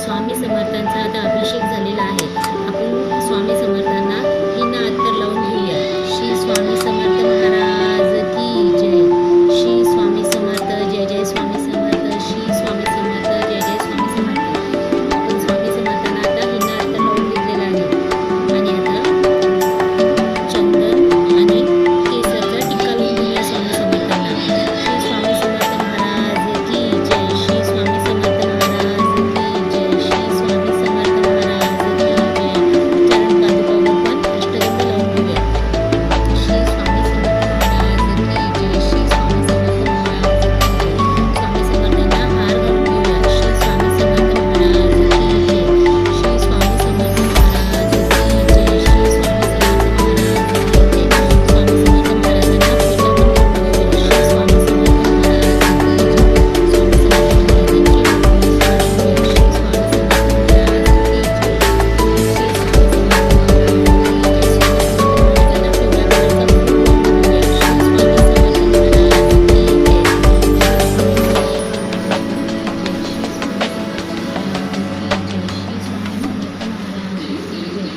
स्वामी समर्थांचा आता अभिषेक झालेला आहे. आपण स्वामी समर्थांना हिना अत्तर लावून घेऊया. श्री स्वामी समर्थ महाराज की जय. श्री स्वामी समर्थ, जय जय स्वामी समर्थ. श्री स्वामी समर्थ, जय जय स्वामी समर्थ. आपण स्वामी समर्थांना आता हिना अत्तर लावून घेतलेला आहे आणि आता चंदन आणि केसरचा टिक्का लावून घेऊया स्वामी समर्थांना. श्री स्वामी समर्थ महाराज की जय. श्री स्वामी समर्थ महाराज की जय. श्री स्वामी समर्थ महाराज की जय. चरण पादुकावर पण अष्टगंध लावून घेऊया. श्री स्वामी समर्थ महाराज की जय. श्री स्वामी समर्थ महाराज की जय. स्वामी समर्थांना हार घालून घेऊया. श्री स्वामी समर्थ महाराज की जय. श्री स्वामी समर्थ महाराज की जय. श्री स्वामी समर्थ महाराज की जय. स्वामी समर्थ महाराजांना पूजा पण करून घेऊया. श्री स्वामी समर्थ महाराज की जय. स्वामी समर्थ महाराजांची पूजा करून घेऊया. श्री स्वामी समर्थ महाराज की जय. श्री स्वामी समर्थ महाराज की जय. स्वामी समर्थ महाराजांना पिवळ्या कलरचा फूल लावून घेऊया. श्री स्वामी समर्थ महाराज की जय.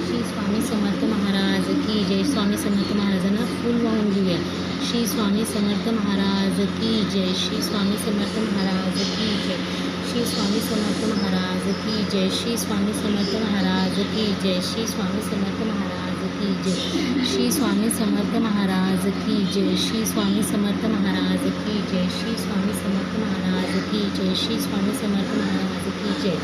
श्री स्वामी समर्थ महाराज की जय. स्वामी समर्थ महाराजांना फूल वाहून घेऊया. श्री स्वामी समर्थ महाराज की जय. श्री स्वामी समर्थ महाराज की जय. श्री स्वामी समर्थ महाराज की जय. श्री स्वामी समर्थ महाराज की जय. श्री स्वामी समर्थ महाराज की जय. श्री स्वामी समर्थ महाराज की जय. श्री स्वामी समर्थ महाराज की जय. श्री स्वामी समर्थ महाराज की जय. श्री स्वामी समर्थ महाराज की जय.